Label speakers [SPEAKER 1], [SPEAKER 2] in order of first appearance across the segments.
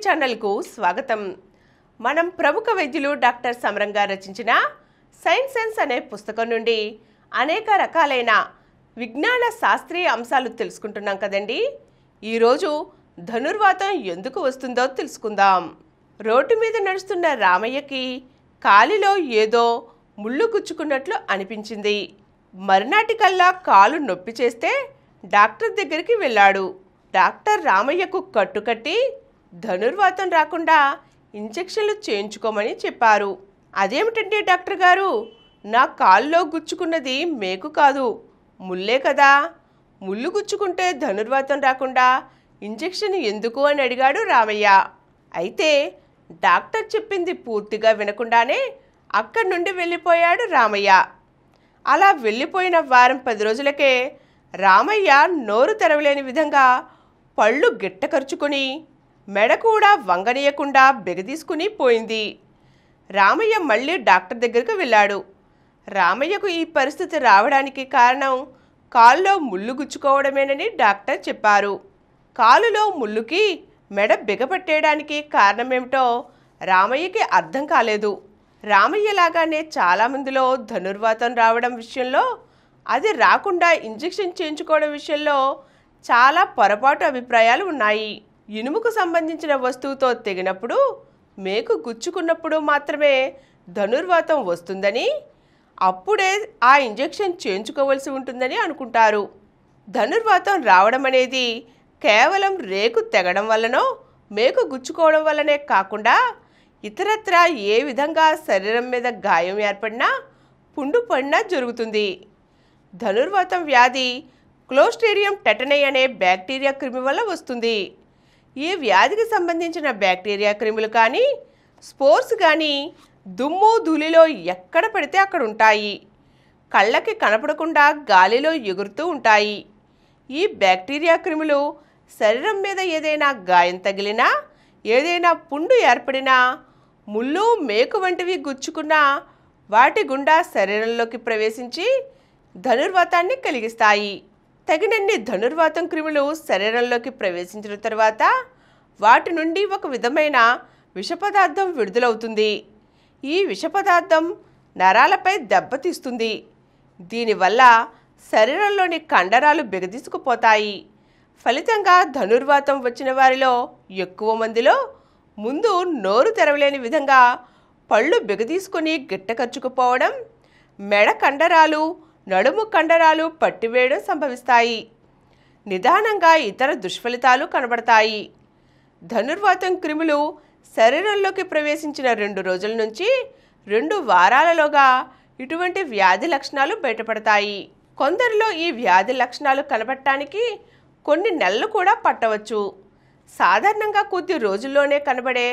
[SPEAKER 1] ఛానల్కు స్వాగతం. మనం ప్రముఖ వైద్యులు డాక్టర్ సమరం గారు రచించిన సైన్స్ సెన్స్ అనే పుస్తకం నుండి అనేక రకాలైన విజ్ఞాన శాస్త్రీయ అంశాలు తెలుసుకుంటున్నాం కదండి. ఈరోజు ధనుర్వాతం ఎందుకు వస్తుందో తెలుసుకుందాం. రోడ్డు మీద నడుస్తున్న రామయ్యకి కాలిలో ఏదో ముళ్ళు గుచ్చుకున్నట్లు అనిపించింది. మరునాటికల్లా కాలు నొప్పి చేస్తే డాక్టర్ దగ్గరికి వెళ్ళాడు. డాక్టర్ రామయ్యకు కట్టుకట్టి ధనుర్వాతం రాకుండా ఇంజెక్షన్లు చేయించుకోమని చెప్పారు. అదేమిటంటే డాక్టర్ గారు, నా కాల్లో గుచ్చుకున్నది మేకు కాదు, ముల్లే కదా. ముళ్ళు గుచ్చుకుంటే ధనుర్వాతం రాకుండా ఇంజెక్షన్ ఎందుకు అని అడిగాడు రామయ్య. అయితే డాక్టర్ చెప్పింది పూర్తిగా వినకుండానే అక్కడి నుండి వెళ్ళిపోయాడు రామయ్య. అలా వెళ్ళిపోయిన వారం 10 రోజులకే రామయ్య నోరు తెరవలేని విధంగా పళ్ళు గిట్టకరుచుకొని మెడ కూడా వంగనీయకుండా బెగదీసుకుని పోయింది. రామయ్య మళ్ళీ డాక్టర్ దగ్గరికి వెళ్ళాడు. రామయ్యకు ఈ పరిస్థితి రావడానికి కారణం కాల్లో ముళ్ళు గుచ్చుకోవడమేనని డాక్టర్ చెప్పారు. కాలులో ముళ్ళుకి మెడ బిగపట్టేయడానికి కారణమేమిటో రామయ్యకి అర్థం కాలేదు. రామయ్యలాగానే చాలామందిలో ధనుర్వాతం రావడం విషయంలో, అది రాకుండా ఇంజెక్షన్ చేయించుకోవడం విషయంలో చాలా పొరపాటు అభిప్రాయాలు ఉన్నాయి. ఇనుముకు సంబంధించిన వస్తువుతో తెగినప్పుడు, మేకు గుచ్చుకున్నప్పుడు మాత్రమే ధనుర్వాతం వస్తుందని, అప్పుడే ఆ ఇంజెక్షన్ చేయించుకోవలసి ఉంటుందని అనుకుంటారు. ధనుర్వాతం రావడం అనేది కేవలం రేకు తెగడం వల్లనో మేకు గుచ్చుకోవడం వల్లనే కాకుండా ఇతరత్రా ఏ విధంగా శరీరం మీద గాయం ఏర్పడినా, పుండు పడినా జరుగుతుంది. ధనుర్వాతం వ్యాధి క్లోస్ట్రీడియం టెటనై అనే బ్యాక్టీరియా క్రిమి వల్ల వస్తుంది. ఈ వ్యాధికి సంబంధించిన బ్యాక్టీరియా క్రిములు కానీ, స్పోర్స్ కానీ దుమ్ము ధూళిలో ఎక్కడ పడితే అక్కడ ఉంటాయి. కళ్ళకి కనపడకుండా గాలిలో ఎగురుతూ ఉంటాయి. ఈ బ్యాక్టీరియా క్రిములు శరీరం మీద ఏదైనా గాయం తగిలినా, ఏదైనా పుండు ఏర్పడినా, ముళ్ళు మేకు వంటివి గుచ్చుకున్నా వాటి గుండా శరీరంలోకి ప్రవేశించి ధనుర్వాతాన్ని కలిగిస్తాయి. తగినన్ని ధనుర్వాతం క్రిములు శరీరంలోకి ప్రవేశించిన తర్వాత వాటి నుండి ఒక విధమైన విషపదార్థం విడుదలవుతుంది. ఈ విషపదార్థం నరాలపై దెబ్బతీస్తుంది. దీనివల్ల శరీరంలోని కండరాలు బిగదీసుకుపోతాయి. ఫలితంగా ధనుర్వాతం వచ్చిన వారిలో ఎక్కువ మందిలో ముందు నోరు తెరవలేని విధంగా పళ్ళు బిగదీసుకుని గిట్టకరుచుకుపోవడం, మెడ కండరాలు, నడుము కండరాలు పట్టివేయడం సంభవిస్తాయి. నిదానంగా ఇతర దుష్ఫలితాలు కనబడతాయి. ధనుర్వాతం క్రిములు శరీరంలోకి ప్రవేశించిన 2 రోజుల నుంచి 2 వారాలలోగా ఇటువంటి వ్యాధి లక్షణాలు బయటపడతాయి. కొందరిలో ఈ వ్యాధి లక్షణాలు కనబడటానికి కొన్ని నెలలు కూడా పట్టవచ్చు. సాధారణంగా కొద్ది రోజుల్లోనే కనబడే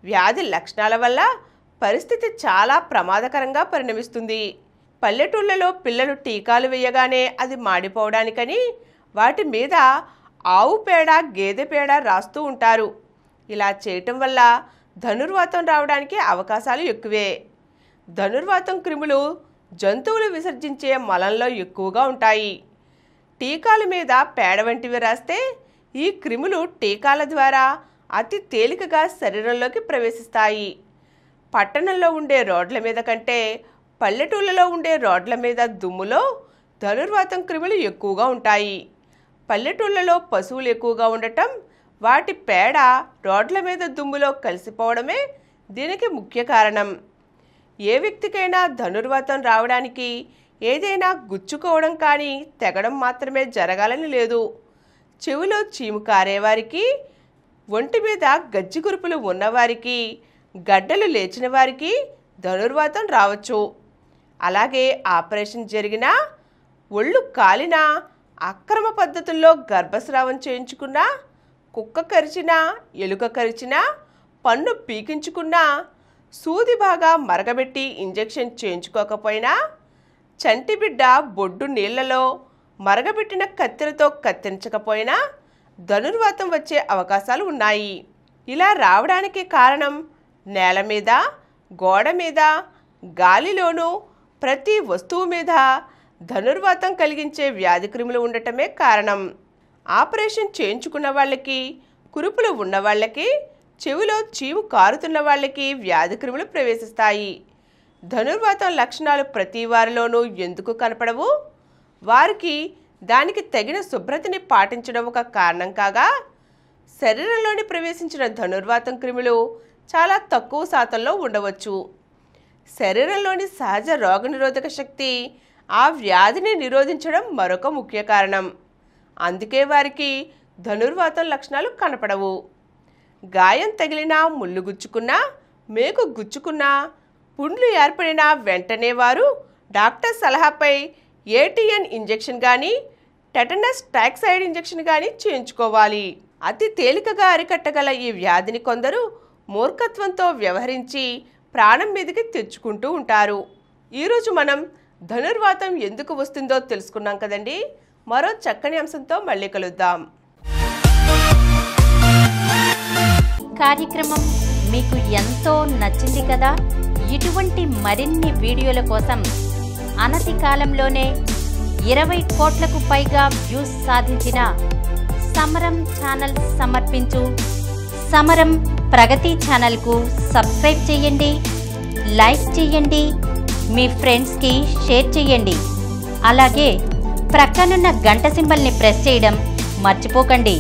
[SPEAKER 1] వ్యాధి లక్షణాల వల్ల పరిస్థితి చాలా ప్రమాదకరంగా పరిణమిస్తుంది. పల్లెటూళ్ళలో పిల్లలు టీకాలు వేయగానే అది మాడిపోవడానికని వాటి మీద ఆవు పేడ, గేదె పేడ రాస్తూ ఉంటారు. ఇలా చేయటం వల్ల ధనుర్వాతం రావడానికి అవకాశాలు ఎక్కువే. ధనుర్వాతం క్రిములు జంతువులు విసర్జించే మలంలో ఎక్కువగా ఉంటాయి. టీకాల మీద పేడ వంటివి రాస్తే ఈ క్రిములు టీకాల ద్వారా అతి తేలికగా శరీరంలోకి ప్రవేశిస్తాయి. పట్టణంలో ఉండే రోడ్ల మీద కంటే పల్లెటూళ్ళలో ఉండే రోడ్ల మీద దుమ్ములో ధనుర్వాతం క్రిములు ఎక్కువగా ఉంటాయి. పల్లెటూళ్ళలో పశువులు ఎక్కువగా ఉండటం, వాటి పేడ రోడ్ల మీద దుమ్ములో కలిసిపోవడమే దీనికి ముఖ్య కారణం. ఏ వ్యక్తికైనా ధనుర్వాతం రావడానికి ఏదైనా గుచ్చుకోవడం కానీ తెగడం మాత్రమే జరగాలని లేదు. చెవిలో చీము కారేవారికి, ఒంటి మీద గజ్జి కురుపులు ఉన్నవారికి, గడ్డలు లేచిన వారికి ధనుర్వాతం రావచ్చు. అలాగే ఆపరేషన్ జరిగినా, ఒళ్ళు కాలినా, అక్రమ పద్ధతుల్లో గర్భస్రావం చేయించుకున్నా, కుక్క కరిచినా, ఎలుక కరిచినా, పన్ను పీకించుకున్నా, సూది బాగా మరగబెట్టి ఇంజెక్షన్ చేయించుకోకపోయినా, చంటి బిడ్డ బొడ్డు నీళ్లలో మరగబెట్టిన కత్తెరతో కత్తిరించకపోయినా ధనుర్వాతం వచ్చే అవకాశాలు ఉన్నాయి. ఇలా రావడానికి కారణం నేల మీద, గోడ మీద, గాలిలోనూ ప్రతి వస్తువు మీద ధనుర్వాతం కలిగించే వ్యాధి క్రిములు ఉండటమే కారణం. ఆపరేషన్ చేయించుకున్న వాళ్ళకి, కురుపులు ఉన్న వాళ్ళకి చెవిలో చీము కారుతున్న వాళ్ళకి వ్యాధి క్రిములు ప్రవేశిస్తాయి. ధనుర్వాతం లక్షణాలు ప్రతి వారిలోనూ ఎందుకు కనపడవు? వారికి దానికి తగిన శుభ్రతని పాటించడం ఒక కారణం కాగా, శరీరంలోని ప్రవేశించిన ధనుర్వాతం క్రిములు చాలా తక్కువ శాతంలో ఉండవచ్చు. శరీరంలోని సహజ రోగనిరోధక శక్తి ఆ వ్యాధిని నిరోధించడం మరొక ముఖ్య కారణం. అందుకే వారికి ధనుర్వాతం లక్షణాలు కనపడవు. గాయం తగిలినా, ముళ్ళు గుచ్చుకున్నా, మేకు గుచ్చుకున్నా, పుండ్లు ఏర్పడినా వెంటనే వారు డాక్టర్ సలహాపై ఏటీఎన్ ఇంజెక్షన్ కానీ, టెటనస్ టాక్సైడ్ ఇంజెక్షన్ కానీ చేయించుకోవాలి. అతి తేలికగా అరికట్టగల ఈ వ్యాధిని కొందరు మూర్ఖత్వంతో వ్యవహరించి ప్రాణం మీదకి తెచ్చుకుంటూ ఉంటారు. ఈరోజు మనం ధనుర్వాతం ఎందుకు వస్తుందో తెలుసుకున్నాం కదండి. మరో చక్కని అంశంతో మళ్ళీ కలుద్దాం.
[SPEAKER 2] కార్యక్రమం మీకు ఎంతో నచ్చింది కదా. ఇటువంటి మరిన్ని వీడియోల కోసం అనతి కాలంలోనే 20 కోట్లకు పైగా వ్యూస్ సాధించిన సమరం ఛానల్ సమర్పించు సమరం ప్రగతి ఛానల్కు సబ్స్క్రైబ్ చేయండి, లైక్ చేయండి, మీ ఫ్రెండ్స్కి షేర్ చేయండి. అలాగే ప్రక్కనున్న గంట సింబల్ని ప్రెస్ చేయడం మర్చిపోకండి.